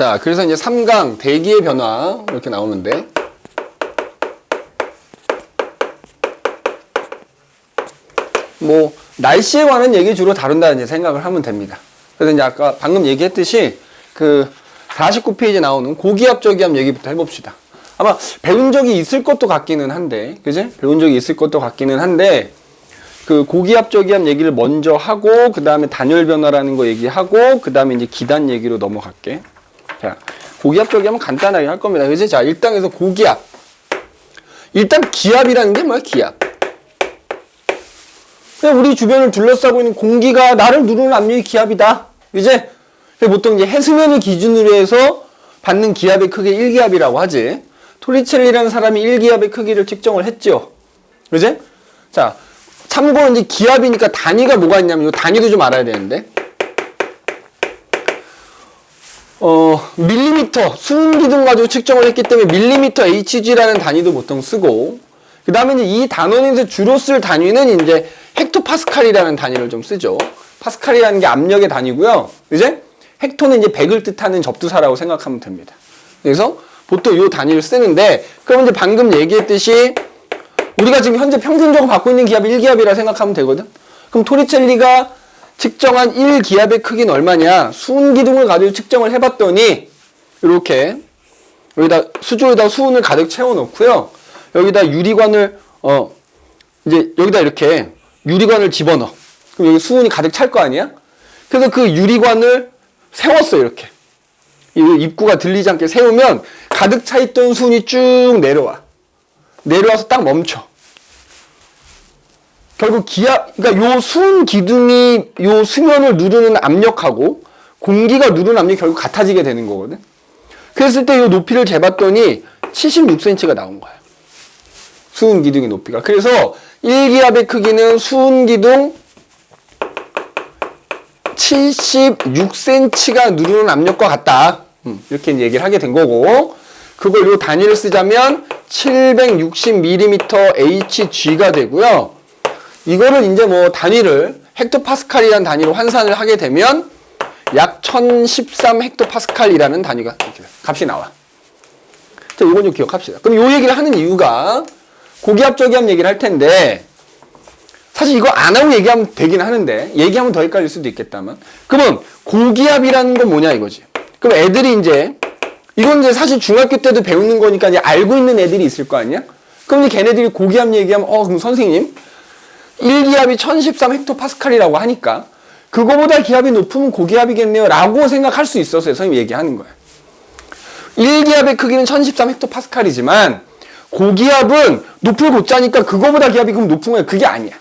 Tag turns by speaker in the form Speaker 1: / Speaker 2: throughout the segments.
Speaker 1: 자, 그래서 이제 3강 대기의 변화 이렇게 나오는데, 뭐 날씨에 관한 얘기 주로 다룬다 이제 생각을 하면 됩니다. 그래서 이제 아까 방금 얘기했듯이 그 49페이지에 나오는 고기압 저기압 얘기부터 해봅시다. 아마 배운 적이 있을 것도 같기는 한데, 그지? 배운 적이 있을 것도 같기는 한데, 그 고기압 저기압 얘기를 먼저 하고, 그 다음에 단열 변화라는 거 얘기하고, 그 다음에 이제 기단 얘기로 넘어갈게. 자, 고기압 저기압은 간단하게 할 겁니다. 그지? 자, 일단 해서 고기압. 일단 기압이라는 게 뭐야? 기압. 그냥 우리 주변을 둘러싸고 있는 공기가 나를 누르는 압력이 기압이다. 그지? 보통 이제 해수면을 기준으로 해서 받는 기압의 크기 1기압이라고 하지. 토리첼리라는 사람이 1기압의 크기를 측정을 했죠. 그지? 자, 참고로 이제 기압이니까 단위가 뭐가 있냐면 이 단위도 좀 알아야 되는데. 밀리미터, 수은기둥 가지고 측정을 했기 때문에 밀리미터 HG라는 단위도 보통 쓰고, 그 다음에 이제 이 단원에서 주로 쓸 단위는 이제 헥토파스칼이라는 단위를 좀 쓰죠. 파스칼이라는 게 압력의 단위고요. 그지? 헥토는 이제 100을 뜻하는 접두사라고 생각하면 됩니다. 그래서 보통 이 단위를 쓰는데, 그럼 이제 방금 얘기했듯이 우리가 지금 현재 평균적으로 받고 있는 기압이 1기압이라 생각하면 되거든. 그럼 토리첼리가 측정한 1기압의 크기는 얼마냐? 수은기둥을 가지고 측정을 해봤더니 이렇게 여기다 수조에다 수은을 가득 채워놓고요. 여기다 유리관을 이제 여기다 이렇게 유리관을 집어넣어. 그럼 여기 수은이 가득 찰 거 아니야? 그래서 그 유리관을 세웠어. 이렇게 이 입구가 들리지 않게 세우면 가득 차 있던 수은이 쭉 내려와서 딱 멈춰. 결국 기압, 그러니까 요 수은 기둥이 요 수면을 누르는 압력하고 공기가 누르는 압력이 결국 같아지게 되는 거거든. 그랬을 때 요 높이를 재봤더니 76cm가 나온 거야. 수은 기둥의 높이가. 그래서 1기압의 크기는 수은 기둥 76cm가 누르는 압력과 같다. 이렇게 얘기를 하게 된 거고, 그걸 요 단위를 쓰자면 760mm HG가 되고요. 이거를 이제 뭐 단위를 헥토파스칼이라는 단위로 환산을 하게 되면 약 1013 헥토파스칼이라는 단위가 값이 나와. 자, 이건 좀 기억합시다. 그럼 요 얘기를 하는 이유가 고기압 저기압 얘기를 할 텐데, 사실 이거 안 하고 얘기하면 되긴 하는데 얘기하면 더 헷갈릴 수도 있겠다만, 그러면 고기압이라는 건 뭐냐 이거지. 그럼 애들이 이제 이건 이제 사실 중학교 때도 배우는 거니까 이제 알고 있는 애들이 있을 거 아니야? 그럼 이제 걔네들이 고기압 얘기하면 그럼 선생님 1기압이 1013 헥토파스칼이라고 하니까 그거보다 기압이 높으면 고기압이겠네요 라고 생각할 수 있어서 선생님이 얘기하는 거야. 1기압의 크기는 1013 헥토파스칼이지만 고기압은 높을 고짜니까 그거보다 기압이 그럼 높은 거야. 그게 아니야.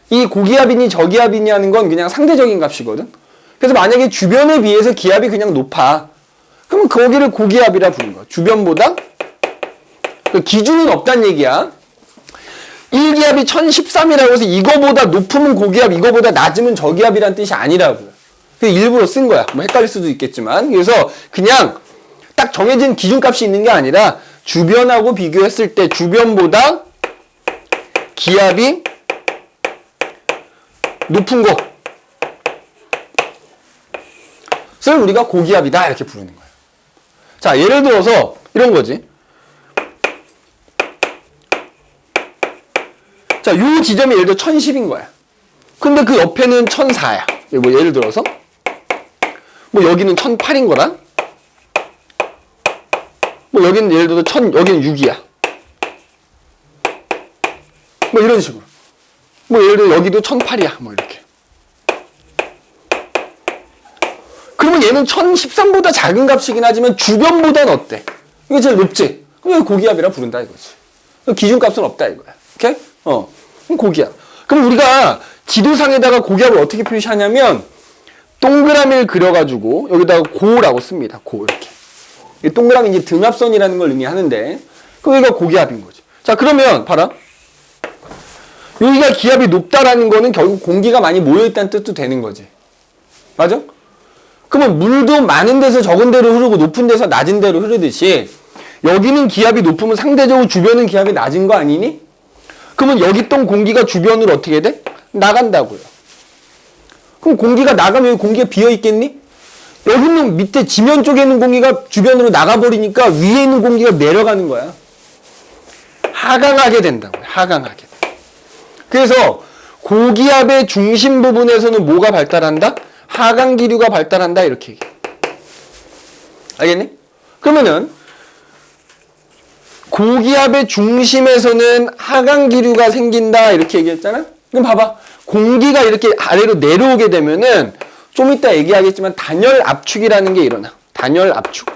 Speaker 1: 이 고기압이니 저기압이니 하는 건 그냥 상대적인 값이거든. 그래서 만약에 주변에 비해서 기압이 그냥 높아, 그러면 거기를 고기압이라 부르는 거야. 주변보다 기준은 없단 얘기야. 1기압이 1013이라고 해서 이거보다 높으면 고기압, 이거보다 낮으면 저기압이란 뜻이 아니라고요. 그래서 일부러 쓴 거야. 뭐 헷갈릴 수도 있겠지만. 그래서 그냥 딱 정해진 기준값이 있는 게 아니라 주변하고 비교했을 때 주변보다 기압이 높은 것을 우리가 고기압이다 이렇게 부르는 거예요. 자, 예를 들어서 이런 거지. 자, 요 지점이 예를 들어 1010인 거야. 근데 그 옆에는 1004야. 뭐 예를 들어서 뭐 여기는 1008인 거라. 뭐 여기는 예를 들어서 여기는 6이야. 뭐 이런 식으로. 뭐 예를 들어 여기도 1008이야. 뭐 이렇게. 그러면 얘는 1013보다 작은 값이긴 하지만 주변보다는 어때? 이게 제일 높지? 그럼 여기 고기압이라 부른다 이거지. 기준값은 없다 이거야. 오케이? 그럼 고기압. 그럼 우리가 지도상에다가 고기압을 어떻게 표시하냐면 동그라미를 그려가지고 여기다가 고라고 씁니다. 고 이렇게. 이 동그라미 이제 등압선이라는 걸 의미하는데, 그럼 여기가 고기압인 거지. 자, 그러면 봐라. 여기가 기압이 높다라는 거는 결국 공기가 많이 모여있다는 뜻도 되는 거지. 맞아? 그러면 물도 많은 데서 적은 데로 흐르고 높은 데서 낮은 데로 흐르듯이 여기는 기압이 높으면 상대적으로 주변은 기압이 낮은 거 아니니? 그러면 여기 있던 공기가 주변으로 어떻게 돼? 나간다고요. 그럼 공기가 나가면 여기 공기가 비어있겠니? 여기 있는 밑에 지면 쪽에 있는 공기가 주변으로 나가버리니까 위에 있는 공기가 내려가는 거야. 하강하게 된다고. 하강하게. 그래서 고기압의 중심 부분에서는 뭐가 발달한다? 하강 기류가 발달한다. 이렇게 얘기해. 알겠니? 그러면은 고기압의 중심에서는 하강 기류가 생긴다. 이렇게 얘기했잖아? 그럼 봐봐. 공기가 이렇게 아래로 내려오게 되면은 좀 이따 얘기하겠지만 단열 압축이라는 게 일어나. 단열 압축.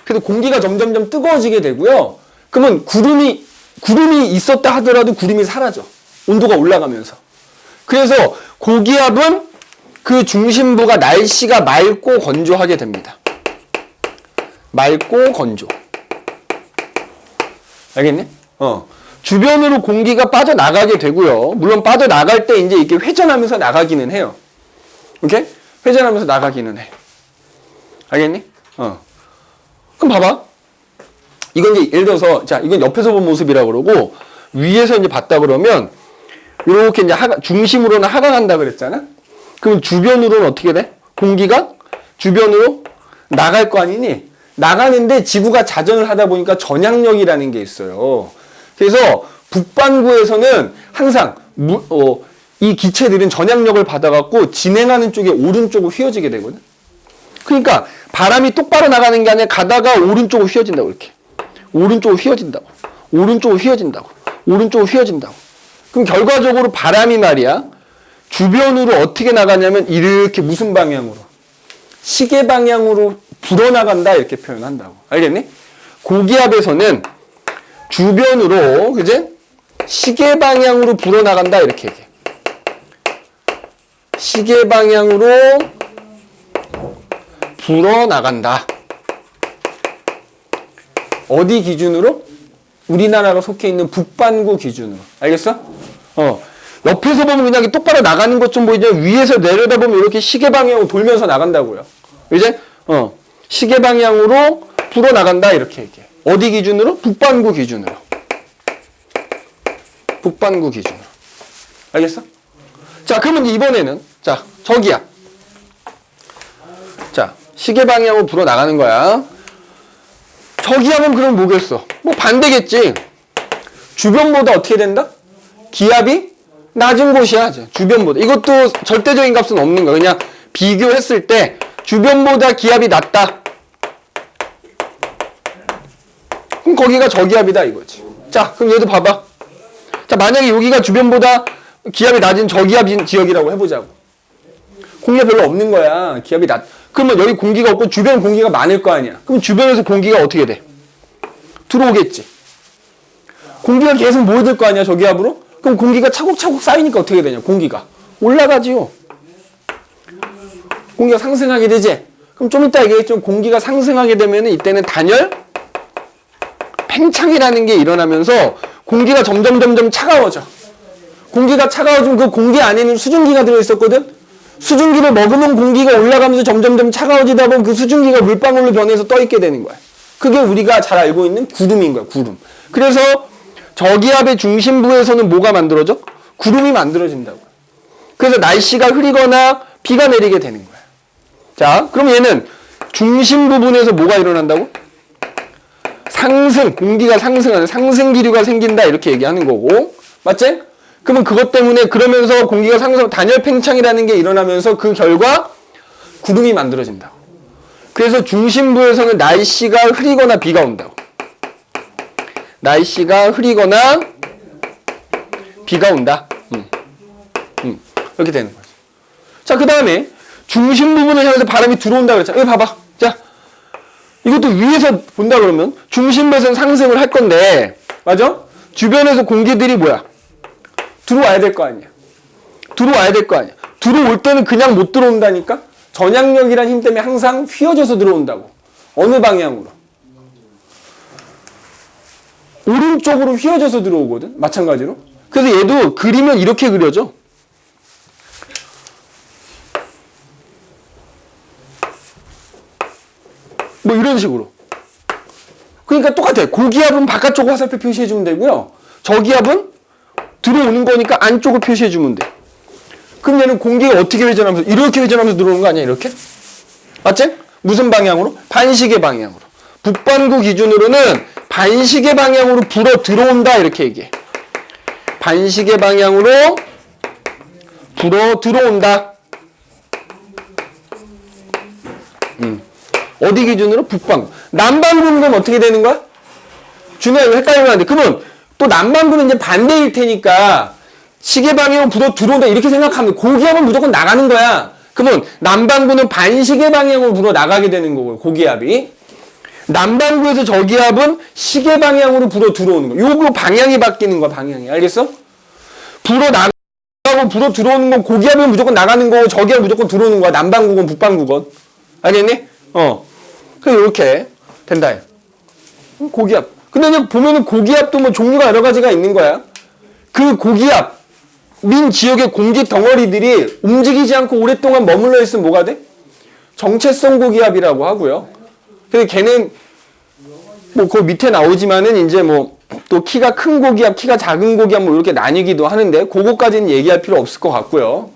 Speaker 1: 그래서 공기가 점점점 뜨거워지게 되고요. 그러면 구름이 있었다 하더라도 구름이 사라져. 온도가 올라가면서. 그래서 고기압은 그 중심부가 날씨가 맑고 건조하게 됩니다. 맑고 건조. 알겠니? 주변으로 공기가 빠져나가게 되고요. 물론 빠져나갈 때 이제 이렇게 회전하면서 나가기는 해요. 오케이? 회전하면서 나가기는 해. 알겠니? 그럼 봐봐. 이건 이제 예를 들어서, 자, 이건 옆에서 본 모습이라고 그러고, 위에서 이제 봤다 그러면, 이렇게 이제 중심으로는 하강한다 그랬잖아? 그럼 주변으로는 어떻게 돼? 공기가 주변으로 나갈 거 아니니? 나가는데 지구가 자전을 하다 보니까 전향력이라는 게 있어요. 그래서 북반구에서는 항상 이 기체들은 전향력을 받아갖고 진행하는 쪽에 오른쪽으로 휘어지게 되거든. 그러니까 바람이 똑바로 나가는 게 아니라 가다가 오른쪽으로 휘어진다고 이렇게. 오른쪽으로 휘어진다고. 오른쪽으로 휘어진다고. 오른쪽으로 휘어진다고. 그럼 결과적으로 바람이 말이야. 주변으로 어떻게 나가냐면 이렇게 무슨 방향으로? 시계 방향으로 불어나간다 이렇게 표현한다고. 알겠니? 고기압에서는 주변으로 그제 시계 방향으로 불어나간다 이렇게 얘기해. 시계 방향으로 불어나간다. 어디 기준으로? 우리나라가 속해 있는 북반구 기준으로. 알겠어? 옆에서 보면 그냥 똑바로 나가는 것 좀 보이지만 위에서 내려다보면 이렇게 시계 방향으로 돌면서 나간다고요. 이제 시계 방향으로 불어나간다 이렇게 얘기해. 어디 기준으로? 북반구 기준으로. 북반구 기준으로. 알겠어? 자, 그러면 이번에는 자, 저기야. 자, 시계 방향으로 불어나가는 거야. 저기압은 그럼 뭐겠어? 뭐 반대겠지. 주변보다 어떻게 된다? 기압이 낮은 곳이야. 주변보다. 이것도 절대적인 값은 없는 거야. 그냥 비교했을 때 주변보다 기압이 낮다. 그럼 거기가 저기압이다 이거지. 자, 그럼 얘도 봐봐. 자, 만약에 여기가 주변보다 기압이 낮은 저기압 지역이라고 해보자고. 공기가 별로 없는 거야. 기압이 낮. 그러면 여기 공기가 없고 주변 공기가 많을 거 아니야. 그럼 주변에서 공기가 어떻게 돼? 들어오겠지. 공기가 계속 모여들 거 아니야, 저기압으로? 그럼 공기가 차곡차곡 쌓이니까 어떻게 되냐, 공기가. 올라가지요. 공기가 상승하게 되지? 그럼 좀 이따 얘기했죠. 공기가 상승하게 되면 이때는 단열 팽창이라는 게 일어나면서 공기가 점점 차가워져. 공기가 차가워지면 그 공기 안에는 수증기가 들어있었거든? 수증기를 먹으면 공기가 올라가면서 점점 차가워지다 보면 그 수증기가 물방울로 변해서 떠있게 되는 거야. 그게 우리가 잘 알고 있는 구름인 거야, 구름. 그래서 저기압의 중심부에서는 뭐가 만들어져? 구름이 만들어진다고. 그래서 날씨가 흐리거나 비가 내리게 되는 거야. 자, 그럼 얘는 중심 부분에서 뭐가 일어난다고? 상승, 공기가 상승하는 상승 기류가 생긴다 이렇게 얘기하는 거고. 맞지? 그러면 그것 때문에 그러면서 공기가 상승, 단열 팽창이라는 게 일어나면서 그 결과 구름이 만들어진다고. 그래서 중심부에서는 날씨가 흐리거나 비가 온다고. 날씨가 흐리거나 비가 온다. 이렇게 되는 거지. 자, 그 다음에 중심 부분을 향해서 바람이 들어온다 그랬잖아. 여기 봐봐. 자, 이것도 위에서 본다 그러면 중심부에서는 상승을 할 건데, 맞아? 주변에서 공기들이 뭐야? 들어와야 될 거 아니야. 들어와야 될 거 아니야. 들어올 때는 그냥 못 들어온다니까? 전향력이라는 힘 때문에 항상 휘어져서 들어온다고. 어느 방향으로? 오른쪽으로 휘어져서 들어오거든. 마찬가지로. 그래서 얘도 그리면 이렇게 그려져. 뭐 이런 식으로. 그러니까 똑같아. 고기압은 바깥쪽 화살표 표시해주면 되고요. 저기압은 들어오는 거니까 안쪽을 표시해주면 돼. 그럼 얘는 공기가 어떻게 회전하면서 이렇게 회전하면서 들어오는 거 아니야? 이렇게? 맞지? 무슨 방향으로? 반시계 방향으로. 북반구 기준으로는 반시계 방향으로 불어 들어온다 이렇게 얘기해. 반시계 방향으로 불어 들어온다. 어디 기준으로? 북반구. 남반구는 그럼 어떻게 되는 거야? 준호야 이거 헷갈리면 안 돼. 그러면 또 남반구는 이제 반대일 테니까 시계 방향으로 불어 들어온다 이렇게 생각하면 고기압은 무조건 나가는 거야. 그러면 남반구는 반시계 방향으로 불어 나가게 되는 거고요. 고기압이. 남반구에서 저기압은 시계 방향으로 불어 들어오는 거. 요거 방향이 바뀌는 거야. 방향이. 알겠어? 불어 나가고 불어 들어오는 건 고기압은 무조건 나가는 거고 저기압은 무조건 들어오는 거야. 남반구건 북반구건. 알겠니? 그럼 이렇게 된다. 고기압. 근데 이제 보면은 고기압도 뭐 종류가 여러 가지가 있는 거야. 그 고기압 민 지역의 공기 덩어리들이 움직이지 않고 오랫동안 머물러 있으면 뭐가 돼? 정체성 고기압이라고 하고요. 근데 걔는 뭐 그 밑에 나오지만은 이제 뭐 또 키가 큰 고기압, 키가 작은 고기압 뭐 이렇게 나뉘기도 하는데 그거까지는 얘기할 필요 없을 것 같고요.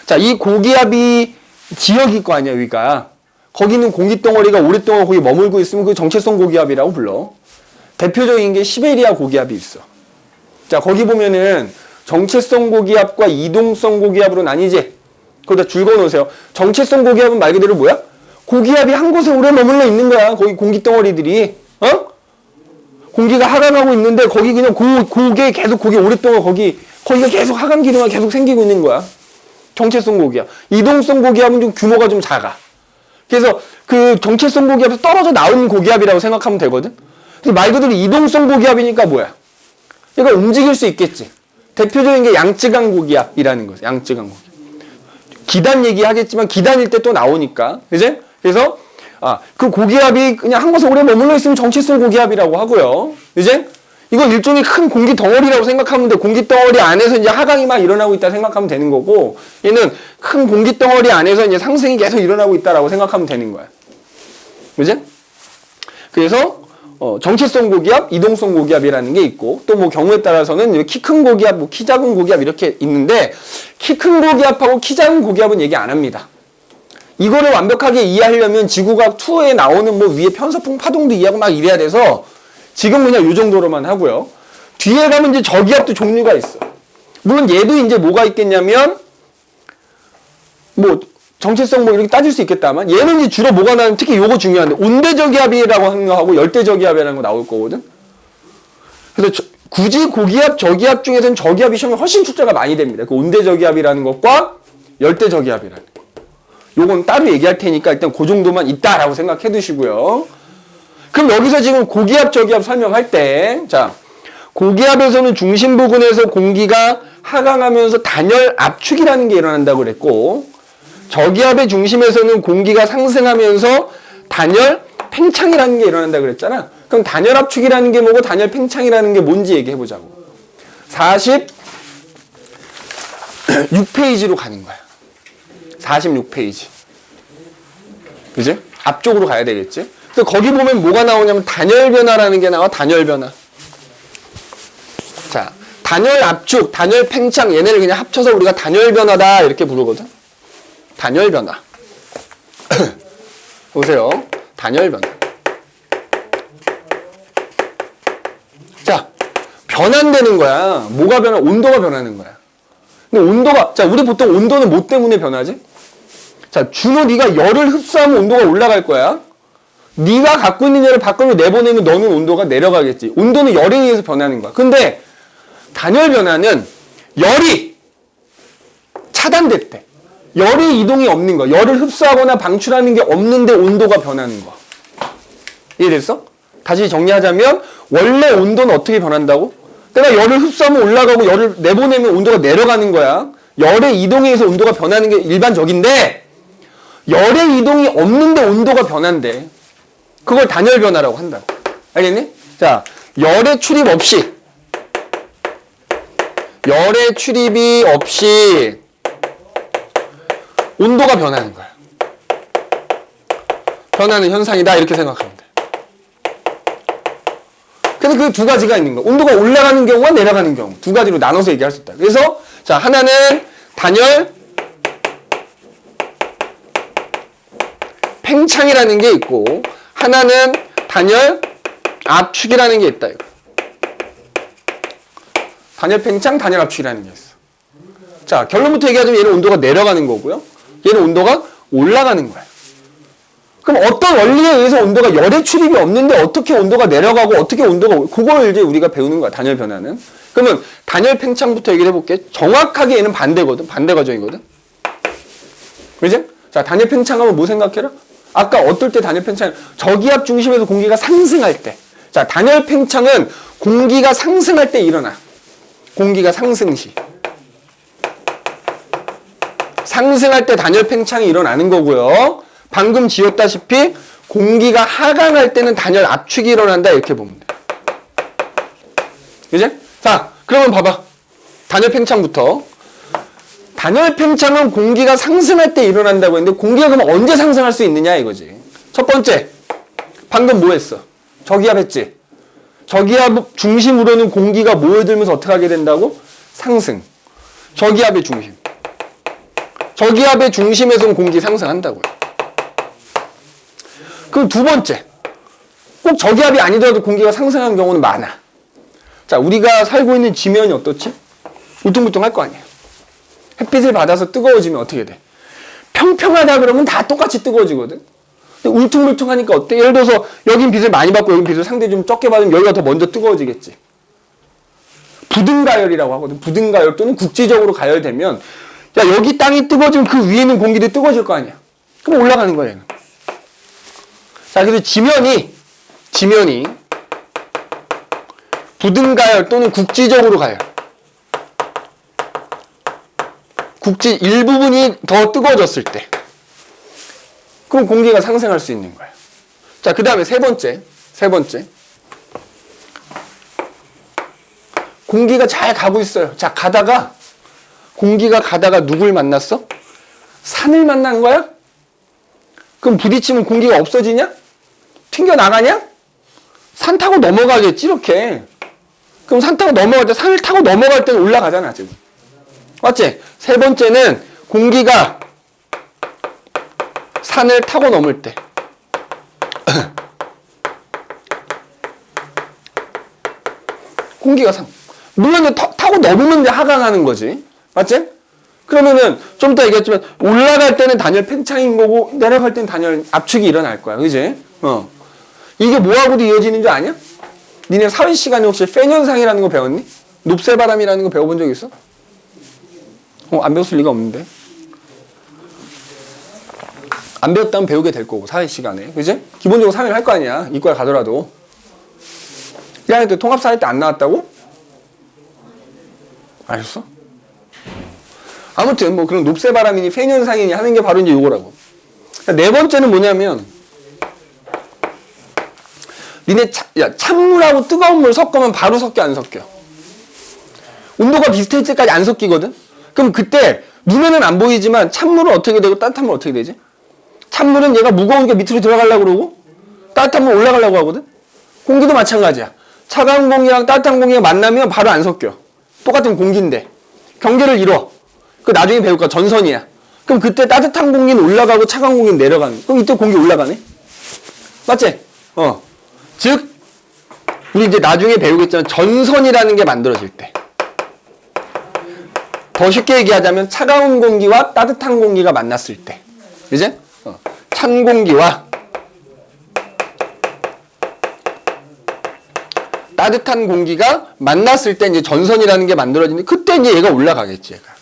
Speaker 1: 자, 이 고기압이 지역일 거 아니야, 여기가. 거기는 공기 덩어리가 오랫동안 거기 머물고 있으면 그 정체성 고기압이라고 불러. 대표적인 게 시베리아 고기압이 있어. 자, 거기 보면은 정체성 고기압과 이동성 고기압으로 나뉘지. 거기다 줄 그어놓으세요. 정체성 고기압은 말 그대로 뭐야? 고기압이 한 곳에 오래 머물러 있는 거야. 거기 공기 덩어리들이. 공기가 하강하고 있는데 거기 그냥 고게 계속 거기 오랫동안 거기가 계속 하강 기류가 계속 생기고 있는 거야. 정체성 고기압. 이동성 고기압은 좀 규모가 좀 작아. 그래서 그 정체성 고기압에서 떨어져 나온 고기압이라고 생각하면 되거든. 말 그대로 이동성 고기압이니까 뭐야? 얘가 움직일 수 있겠지. 대표적인 게 양쯔강 고기압이라는 거죠. 양쯔강 고기압. 기단 얘기하겠지만 기단일 때 또 나오니까. 그지? 그래서 그 고기압이 그냥 한 곳에 오래 머물러 있으면 정체성 고기압이라고 하고요. 이제 이건 일종의 큰 공기 덩어리라고 생각하면 돼. 공기 덩어리 안에서 이제 하강이 막 일어나고 있다 생각하면 되는 거고, 얘는 큰 공기 덩어리 안에서 이제 상승이 계속 일어나고 있다라고 생각하면 되는 거야. 그지? 그래서 정체성 고기압, 이동성 고기압이라는 게 있고, 또 뭐 경우에 따라서는 키 큰 고기압, 뭐 키 작은 고기압 이렇게 있는데, 키 큰 고기압하고 키 작은 고기압은 얘기 안 합니다. 이거를 완벽하게 이해하려면 지구과학 2에 나오는 뭐 위에 편서풍 파동도 이해하고 막 이래야 돼서 지금 그냥 요 정도로만 하고요. 뒤에 가면 이제 저기압도 종류가 있어. 물론 얘도 이제 뭐가 있겠냐면 뭐 정체성 뭐 이렇게 따질 수 있겠다만 얘는 이제 주로 뭐가 나면 특히 요거 중요한데 온대저기압이라고 하는 거 하고 열대저기압이라는 거 나올 거거든. 그래서 굳이 고기압, 저기압 중에서는 저기압이 시험에 훨씬 출제가 많이 됩니다. 그 온대저기압이라는 것과 열대저기압이라는 거. 요건 따로 얘기할 테니까 일단 그 정도만 있다라고 생각해 두시고요. 그럼 여기서 지금 고기압, 저기압 설명할 때, 자, 고기압에서는 중심 부근에서 공기가 하강하면서 단열 압축이라는 게 일어난다고 그랬고, 저기압의 중심에서는 공기가 상승하면서 단열 팽창이라는 게 일어난다고 그랬잖아. 그럼 단열 압축이라는 게 뭐고 단열 팽창이라는 게 뭔지 얘기해 보자고. 46페이지로 가는 거야. 46페이지. 그지? 앞쪽으로 가야 되겠지? 그래서 거기 보면 뭐가 나오냐면 단열 변화라는 게 나와. 단열 변화. 자, 단열 압축, 단열 팽창 얘네를 그냥 합쳐서 우리가 단열 변화다 이렇게 부르거든. 단열 변화. 보세요. 단열 변화. 자, 변환되는 거야. 뭐가 변화? 온도가 변하는 거야. 근데 온도가, 자, 우리 보통 온도는 뭐 때문에 변하지? 자, 준호 네가 열을 흡수하면 온도가 올라갈 거야. 네가 갖고 있는 열을 밖으로 내보내면 너는 온도가 내려가겠지. 온도는 열에 의해서 변하는 거야. 근데 단열 변화는 열이 차단됐대. 열의 이동이 없는 거야. 열을 흡수하거나 방출하는 게 없는데 온도가 변하는 거야. 이해됐어? 다시 정리하자면 원래 온도는 어떻게 변한다고? 내가 열을 흡수하면 올라가고 열을 내보내면 온도가 내려가는 거야. 열의 이동에 의해서 온도가 변하는 게 일반적인데 열의 이동이 없는데 온도가 변한대. 그걸 단열 변화라고 한다고. 알겠니? 자, 열의 출입 없이 온도가 변하는 거야. 변하는 현상이다 이렇게 생각하면 돼. 그래서 그 두 가지가 있는 거야. 온도가 올라가는 경우와 내려가는 경우 두 가지로 나눠서 얘기할 수 있다. 그래서 자, 하나는 단열 팽창이라는 게 있고 하나는 단열 압축이라는 게 있다. 이거. 단열 팽창, 단열 압축이라는 게 있어. 자, 결론부터 얘기하자면 얘는 온도가 내려가는 거고요. 얘는 온도가 올라가는 거야. 그럼 어떤 원리에 의해서 온도가 열의 출입이 없는데 어떻게 온도가 내려가고 어떻게 온도가 그걸 이제 우리가 배우는 거야. 단열 변화는. 그러면 단열 팽창부터 얘기를 해볼게. 정확하게 얘는 반대거든. 반대 과정이거든. 그지? 자, 단열 팽창하면 뭐 생각해라? 아까 어떨 때 단열 팽창? 저기압 중심에서 공기가 상승할 때. 자, 단열 팽창은 공기가 상승할 때 일어나. 공기가 상승 시. 상승할 때 단열 팽창이 일어나는 거고요. 방금 지었다시피 공기가 하강할 때는 단열 압축이 일어난다. 이렇게 보면 돼. 그지? 자, 그러면 봐봐. 단열 팽창부터. 단열 팽창은 공기가 상승할 때 일어난다고 했는데 공기가 그럼 언제 상승할 수 있느냐 이거지. 첫 번째, 방금 뭐 했어? 저기압 했지? 저기압 중심으로는 공기가 모여들면서 어떻게 하게 된다고? 상승. 저기압의 중심. 저기압의 중심에서는 공기 상승한다고요. 그럼 두 번째, 꼭 저기압이 아니더라도 공기가 상승하는 경우는 많아. 자, 우리가 살고 있는 지면이 어떻지? 울퉁불퉁할 거 아니야. 햇빛을 받아서 뜨거워지면 어떻게 돼? 평평하다 그러면 다 똑같이 뜨거워지거든. 근데 울퉁불퉁하니까 어때? 예를 들어서 여긴 빛을 많이 받고 여긴 빛을 상대히 좀 적게 받으면 여기가 더 먼저 뜨거워지겠지. 부등가열이라고 하거든. 부등가열 또는 국지적으로 가열되면 야, 여기 땅이 뜨거워지면 그 위에 있는 공기도 뜨거워질 거 아니야. 그럼 올라가는 거야, 얘는. 자, 그래서 지면이 부등가열 또는 국지적으로 가열. 일부분이 더 뜨거워졌을 때. 그럼 공기가 상승할 수 있는 거야. 자, 그 다음에 세 번째. 공기가 잘 가고 있어요. 자, 공기가 가다가 누굴 만났어? 산을 만난 거야? 그럼 부딪히면 공기가 없어지냐? 튕겨나가냐? 산 타고 넘어가겠지, 이렇게. 그럼 산 타고 넘어갈 때, 산을 타고 넘어갈 때는 올라가잖아, 지금. 맞지? 세 번째는 공기가 산을 타고 넘을 때. 공기가 물론 타고 넘으면 이제 하강하는 거지. 맞지? 그러면은 좀 이따 얘기했지만 올라갈 때는 단열 팽창인 거고 내려갈 때는 단열 압축이 일어날 거야. 그지? 이게 뭐하고도 이어지는 줄 아냐? 니네 사회 시간에 혹시 팬 현상이라는 거 배웠니? 눕새바람이라는 거 배워본 적 있어? 안 배웠을 리가 없는데. 안 배웠다면 배우게 될 거고 사회 시간에. 그지? 기본적으로 사회를 할 거 아니야. 이과에 가더라도. 1학년 때 통합사회 때 안 나왔다고? 아셨어? 아무튼 뭐 그런 눕새바람이니 팬 현상이니 하는 게 바로 이제 요거라고. 네 번째는 뭐냐면 니네 찬물하고 뜨거운 물 섞으면 바로 섞여 안 섞여? 온도가 비슷할 때까지 안 섞이거든? 그럼 그때 눈에는 안 보이지만 찬물은 어떻게 되고 따뜻한 물은 어떻게 되지? 찬물은 얘가 무거우니까 밑으로 들어가려고 그러고 따뜻한 물 올라가려고 하거든? 공기도 마찬가지야. 차가운 공기랑 따뜻한 공기가 만나면 바로 안 섞여. 똑같은 공기인데 경계를 이뤄. 그 나중에 배울 거야. 전선이야. 그럼 그때 따뜻한 공기는 올라가고 차가운 공기는 내려가는. 그럼 이때 공기 올라가네? 맞지? 즉 우리 이제 나중에 배우겠지만 전선이라는 게 만들어질 때. 더 쉽게 얘기하자면 차가운 공기와 따뜻한 공기가 만났을 때. 이제 찬 공기와 따뜻한 공기가 만났을 때 이제 전선이라는 게 만들어지는데 그때 이제 얘가 올라가겠지, 얘가.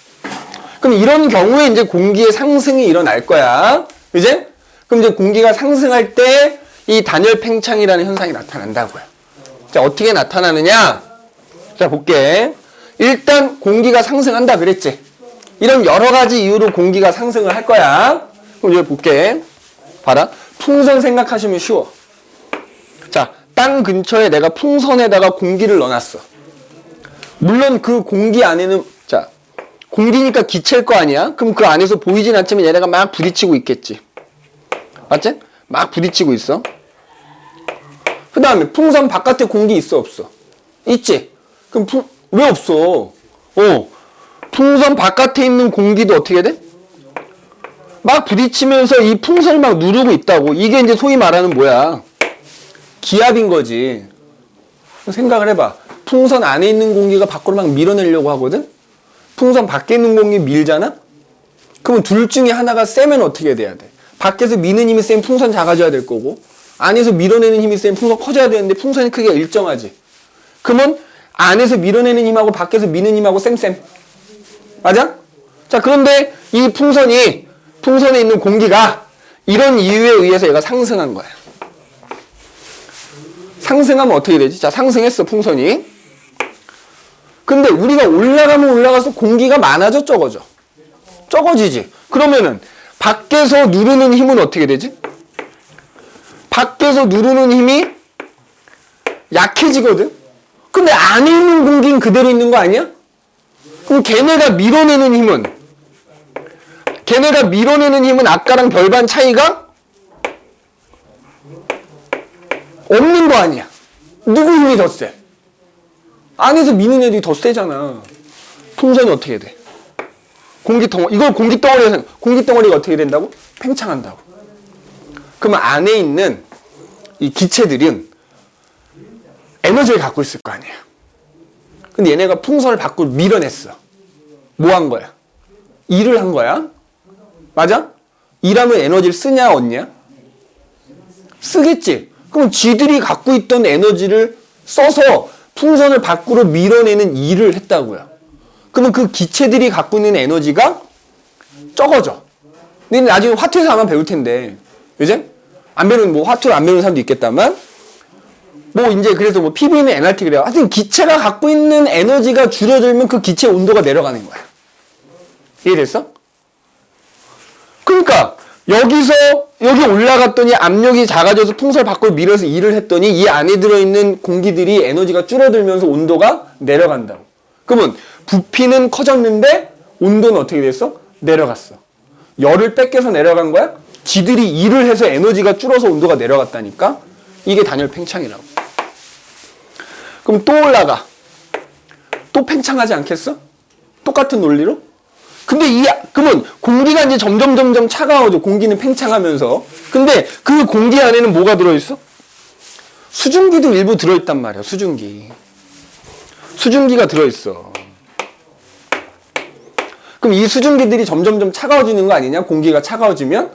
Speaker 1: 그럼 이런 경우에 이제 공기의 상승이 일어날 거야. 이제? 그럼 이제 공기가 상승할 때 이 단열 팽창이라는 현상이 나타난다고요. 자, 어떻게 나타나느냐? 자, 볼게. 일단 공기가 상승한다 그랬지. 이런 여러 가지 이유로 공기가 상승을 할 거야. 그럼 이제 볼게. 봐라. 풍선 생각하시면 쉬워. 자, 땅 근처에 내가 풍선에다가 공기를 넣어놨어. 물론 그 공기 안에는 자, 공기니까 기체일 거 아니야? 그럼 그 안에서 보이진 않지만 얘네가 막 부딪히고 있겠지. 맞지? 막 부딪히고 있어. 그 다음에 풍선 바깥에 공기 있어 없어? 있지? 그럼 왜 없어? 풍선 바깥에 있는 공기도 어떻게 돼? 막 부딪히면서 이 풍선을 막 누르고 있다고. 이게 이제 소위 말하는 뭐야? 기압인 거지. 생각을 해봐. 풍선 안에 있는 공기가 밖으로 막 밀어내려고 하거든? 풍선 밖에 있는 공기 밀잖아? 그러면 둘 중에 하나가 세면 어떻게 돼야 돼? 밖에서 미는 힘이 세면 풍선 작아져야 될 거고, 안에서 밀어내는 힘이 세면 풍선 커져야 되는데 풍선의 크기가 일정하지. 그러면 안에서 밀어내는 힘하고 밖에서 미는 힘하고 쌤. 맞아? 자, 그런데 이 풍선에 있는 공기가 이런 이유에 의해서 얘가 상승한 거야. 상승하면 어떻게 되지? 자, 상승했어, 풍선이. 근데 우리가 올라가면 올라가서 공기가 많아져, 적어져? 적어지지. 그러면은 밖에서 누르는 힘은 어떻게 되지? 밖에서 누르는 힘이 약해지거든? 근데 안에 있는 공기는 그대로 있는 거 아니야? 그럼 걔네가 밀어내는 힘은 아까랑 별반 차이가 없는 거 아니야? 누구 힘이 더 세? 안에서 미는 애들이 더 세잖아. 풍선이 어떻게 돼? 이걸 공기덩어리가 어떻게 된다고? 팽창한다고. 그러면 안에 있는 이 기체들은 에너지를 갖고 있을 거 아니야. 근데 얘네가 풍선을 밖으로 밀어냈어. 뭐 한 거야? 일을 한 거야. 맞아? 일하면 에너지를 쓰냐 얻냐? 쓰겠지. 그럼 쥐들이 갖고 있던 에너지를 써서 풍선을 밖으로 밀어내는 일을 했다고요. 그러면 그 기체들이 갖고 있는 에너지가 적어져. 근데 나중에 화투에서 아마 배울 텐데, 그지? 화투를 안 배우는 사람도 있겠다만, 이제 그래서 PV는 NRT 그래요. 하여튼 기체가 갖고 있는 에너지가 줄어들면 그 기체 온도가 내려가는 거야. 이해됐어? 그러니까 여기 올라갔더니 압력이 작아져서 풍선을 밖으로 밀어서 일을 했더니 이 안에 들어있는 공기들이 에너지가 줄어들면서 온도가 내려간다고. 그러면 부피는 커졌는데 온도는 어떻게 됐어? 내려갔어. 열을 뺏겨서 내려간 거야? 지들이 일을 해서 에너지가 줄어서 온도가 내려갔다니까? 이게 단열 팽창이라고. 그럼 또 올라가. 또 팽창하지 않겠어? 똑같은 논리로? 근데 그러면 공기가 이제 점점 차가워져. 공기는 팽창하면서. 근데 그 공기 안에는 뭐가 들어있어? 수증기도 일부 들어있단 말이야. 수증기가 들어있어. 그럼 이 수증기들이 점점 차가워지는 거 아니냐? 공기가 차가워지면?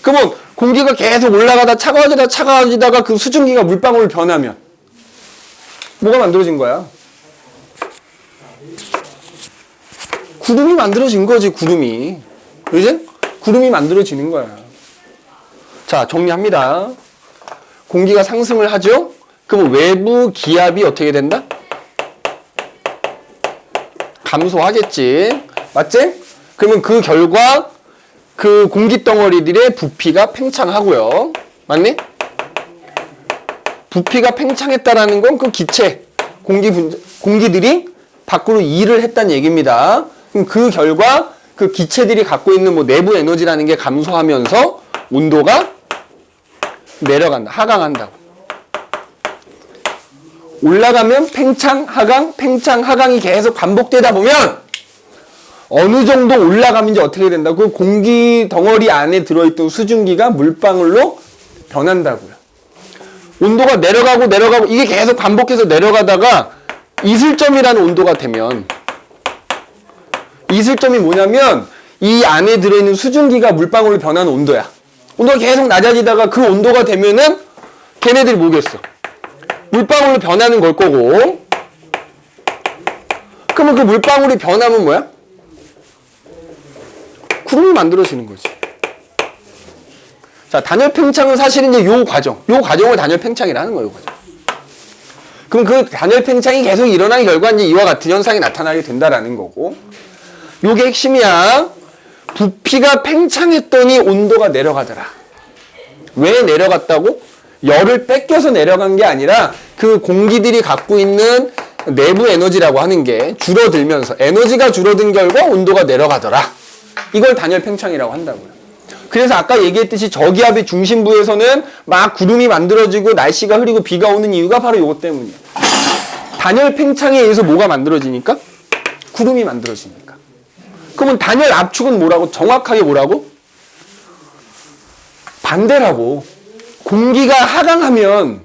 Speaker 1: 그러면 공기가 계속 올라가다 차가워지다가 그 수증기가 물방울로 변하면 뭐가 만들어진 거야? 구름이 만들어진 거지, 구름이. 그지? 구름이 만들어지는 거야. 자, 정리합니다. 공기가 상승을 하죠? 그럼 외부 기압이 어떻게 된다? 감소하겠지. 맞지? 그러면 그 결과 그 공기 덩어리들의 부피가 팽창하고요. 맞니? 부피가 팽창했다라는 건 그 기체, 공기들이 밖으로 일을 했다는 얘기입니다. 그럼 그 결과 그 기체들이 갖고 있는 내부 에너지라는 게 감소하면서 온도가 내려간다. 하강한다고. 올라가면 팽창, 하강이 계속 반복되다 보면 어느 정도 올라가면 이제 어떻게 된다고? 그 공기 덩어리 안에 들어있던 수증기가 물방울로 변한다고요. 온도가 내려가고 이게 계속 반복해서 내려가다가 이슬점이라는 온도가 되면, 이슬점이 뭐냐면 이 안에 들어있는 수증기가 물방울로 변하는 온도야. 온도가 계속 낮아지다가 그 온도가 되면은 걔네들이 뭐겠어? 물방울로 변하는 걸 거고, 그러면 그 물방울이 변하면 뭐야? 구름이 만들어지는 거지. 자, 단열 팽창은 사실은 이제 요 과정을 단열 팽창이라는 거예요, 과정. 그럼 그 단열 팽창이 계속 일어난 결과 이제 이와 같은 현상이 나타나게 된다라는 거고, 요게 핵심이야. 부피가 팽창했더니 온도가 내려가더라. 왜 내려갔다고? 열을 뺏겨서 내려간 게 아니라 그 공기들이 갖고 있는 내부 에너지라고 하는 게 줄어들면서 에너지가 줄어든 결과 온도가 내려가더라. 이걸 단열 팽창이라고 한다고요. 그래서 아까 얘기했듯이 저기압의 중심부에서는 막 구름이 만들어지고 날씨가 흐리고 비가 오는 이유가 바로 이것 때문이에요. 단열 팽창에 의해서 뭐가 만들어지니까? 구름이 만들어지니까. 그러면 단열 압축은 뭐라고? 정확하게 뭐라고? 반대라고. 공기가 하강하면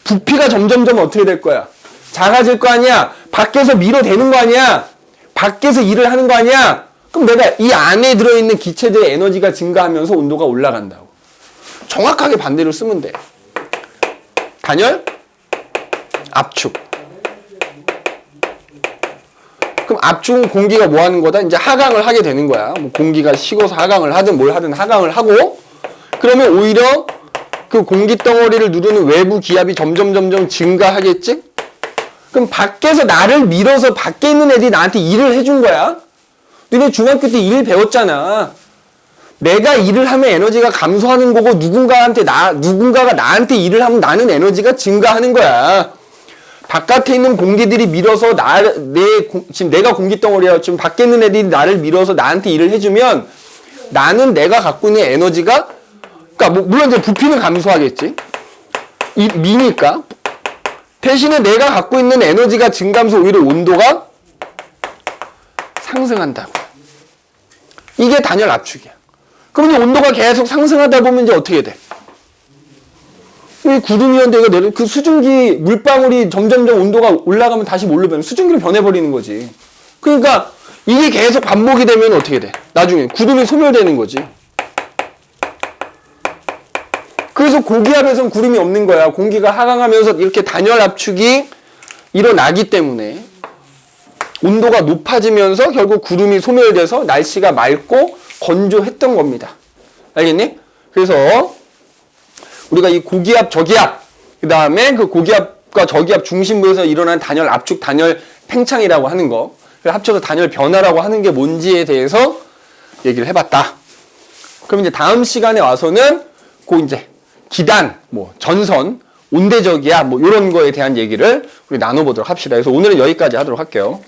Speaker 1: 부피가 점점점 어떻게 될 거야? 작아질 거 아니야? 밖에서 밀어대는 거 아니야? 밖에서 일을 하는 거 아니야? 그럼 내가 이 안에 들어있는 기체들의 에너지가 증가하면서 온도가 올라간다고. 정확하게 반대로 쓰면 돼. 단열, 압축. 그럼 압축은 공기가 뭐 하는 거다? 이제 하강을 하게 되는 거야. 뭐 공기가 식어서 하강을 하든 뭘 하든 하강을 하고, 그러면 오히려 그 공기 덩어리를 누르는 외부 기압이 점점 증가하겠지? 그럼 밖에서 나를 밀어서 밖에 있는 애들이 나한테 일을 해준 거야. 너네 중학교 때 일 배웠잖아. 내가 일을 하면 에너지가 감소하는 거고 누군가가 나한테 일을 하면 나는 에너지가 증가하는 거야. 바깥에 있는 공기들이 밀어서 지금 내가 공기 덩어리야. 지금 밖에 있는 애들이 나를 밀어서 나한테 일을 해주면 나는 내가 갖고 있는 에너지가, 그러니까 물론 이제 부피는 감소하겠지. 미니까. 대신에 내가 갖고 있는 에너지가 증가하면서 오히려 온도가 상승한다고. 이게 단열 압축이야. 그러면 온도가 계속 상승하다 보면 이제 어떻게 돼? 이 구름이었는데 이거 내려, 그 수증기 물방울이 점점점 온도가 올라가면 다시 뭘로 변해? 수증기로 변해버리는 거지. 그러니까 이게 계속 반복이 되면 어떻게 돼? 나중에 구름이 소멸되는 거지. 그래서 고기압에선 구름이 없는 거야. 공기가 하강하면서 이렇게 단열 압축이 일어나기 때문에 온도가 높아지면서 결국 구름이 소멸돼서 날씨가 맑고 건조했던 겁니다. 알겠니? 그래서 우리가 이 고기압, 저기압, 그 다음에 그 고기압과 저기압 중심부에서 일어난 단열 압축, 단열 팽창이라고 하는 거, 합쳐서 단열 변화라고 하는 게 뭔지에 대해서 얘기를 해봤다. 그럼 이제 다음 시간에 와서는 이제 기단, 전선, 온대저기압, 이런 거에 대한 얘기를 우리 나눠보도록 합시다. 그래서 오늘은 여기까지 하도록 할게요.